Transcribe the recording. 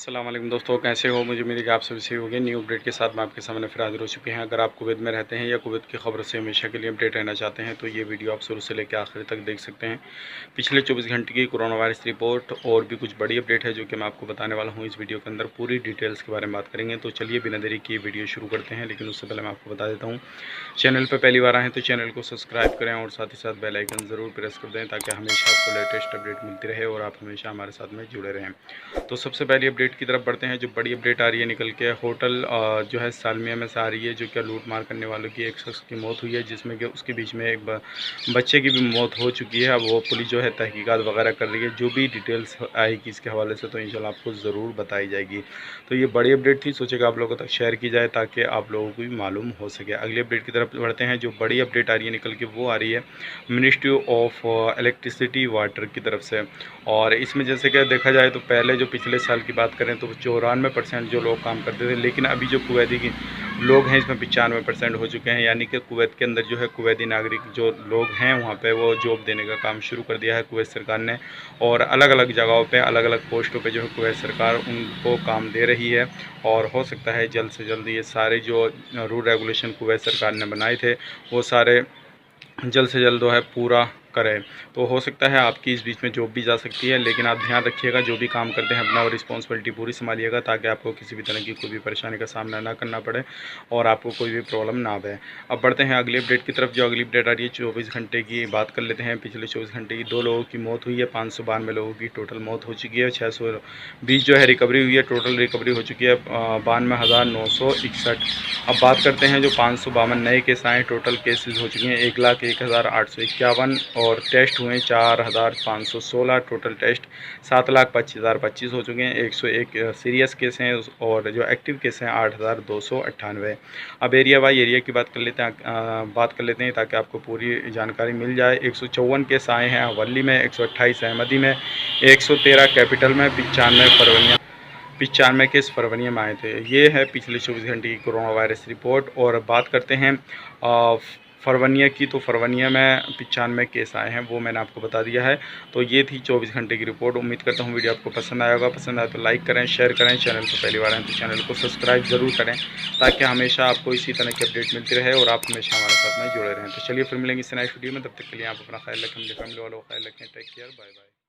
अस्सलाम वालेकुम दोस्तों, कैसे हो। मुझे मेरी आप सभी से होगी न्यू अपडेट के साथ मैं आपके सामने फिर हाजिर हो चुके हैं। अगर आप कुवैत में रहते हैं या कुवैत की खबर से हमेशा के लिए अपडेट रहना चाहते हैं तो ये वीडियो आप शुरू से लेकर आखिर तक देख सकते हैं। पिछले 24 घंटे की कोरोना वायरस रिपोर्ट और भी कुछ बड़ी अपडेट है जो कि मैं आपको बताने वाला हूँ। इस वीडियो के अंदर पूरी डिटेल्स के बारे में बात करेंगे। तो चलिए बिना देरी किए वीडियो शुरू करते हैं। लेकिन उससे पहले मैं आपको बता देता हूँ, चैनल पर पहली बार आएँ तो चैनल को सब्सक्राइब करें और साथ ही साथ बेल आइकन ज़रूर प्रेस कर दें ताकि हमेशा आपको लेटेस्ट अपडेट मिलती रहे और आप हमेशा हमारे साथ में जुड़े रहें। तो सबसे पहली अपडेट की तरफ बढ़ते हैं। जो बड़ी अपडेट आ रही है निकल के, होटल जो है सालमिया में से आ रही है, जो कि लूट मार करने वालों की एक शख्स की मौत हुई है, जिसमें कि उसके बीच में एक बच्चे की भी मौत हो चुकी है। अब वो पुलिस जो है तहकीकात वगैरह कर रही है। जो भी डिटेल्स आएगी इसके हवाले से तो इंशाल्लाह आपको ज़रूर बताई जाएगी। तो ये बड़ी अपडेट थी, सोचेगा आप लोगों तक शेयर की जाए ताकि आप लोगों को भी मालूम हो सके। अगली अपडेट की तरफ बढ़ते हैं। जो बड़ी अपडेट आ रही है निकल के, वो आ रही है मिनिस्ट्री ऑफ इलेक्ट्रिसिटी वाटर की तरफ से। और इसमें जैसे कि देखा जाए तो पहले जो पिछले साल की बात करें तो 94% जो लोग काम करते थे, लेकिन अभी जो कुवैती की लोग हैं इसमें 95% हो चुके हैं। यानी कि कुवैत के अंदर जो है कुवैती नागरिक जो लोग हैं वहाँ पे वो जॉब देने का काम शुरू कर दिया है कुवैत सरकार ने। और अलग अलग जगहों पे अलग अलग पोस्टों पे जो है कुवैत सरकार उनको काम दे रही है। और हो सकता है जल्द से जल्द ये सारे जो रूल रेगुलेशन कुवैत सरकार ने बनाए थे वो सारे जल्द से जल्द जो है पूरा करें। तो हो सकता है आपकी इस बीच में जॉब भी जा सकती है। लेकिन आप ध्यान रखिएगा, जो भी काम करते हैं अपना और रिस्पॉन्सिबिलिटी पूरी संभालिएगा ताकि आपको किसी भी तरह की कोई भी परेशानी का सामना ना करना पड़े और आपको कोई भी प्रॉब्लम ना आए। अब बढ़ते हैं अगली अपडेट की तरफ। जो अगली अपडेट आ रही है 24 घंटे की बात कर लेते हैं। पिछले 24 घंटे की 2 लोगों की मौत हुई है, 592 लोगों की टोटल मौत हो चुकी है, 620 जो है रिकवरी हुई है। टोटल रिकवरी हो चुकी है 92,961। अब बात करते हैं जो 552 नए केस आए, टोटल केसेस हो चुके हैं 1,01,851 और टेस्ट हुए 4,516। टोटल टेस्ट 7,25,025 हो चुके हैं। 101 सीरियस केस हैं और जो एक्टिव केस हैं 8,298। अब एरिया वाई एरिया की बात कर लेते हैं ताकि आपको पूरी जानकारी मिल जाए। 154 केस आए हैं हवल्ली में, 128 अहमदी में, 113 कैपिटल में, 95 केस फरवरी में आए थे। ये है पिछले 24 घंटे की कोरोना वायरस रिपोर्ट। और बात करते हैं फरवनिया की, तो फरवनिया में 95 केस आए हैं, वो मैंने आपको बता दिया है। तो ये थी 24 घंटे की रिपोर्ट। उम्मीद करता हूँ वीडियो आपको पसंद आया होगा। पसंद आए तो लाइक करें, शेयर करें। चैनल पर पहली बार आए तो चैनल को सब्सक्राइब ज़रूर करें ताकि हमेशा आपको इसी तरह की अपडेट मिलती रहे और आप हमेशा हमारे साथ में जुड़े रहें। तो चलिए फिर मिलेंगे इस नेक्स्ट वीडियो में, तब तक के लिए आप अपना ख्याल रखें, अपनी फैमिली वालों का ख्याल रखें। Take care, bye bye.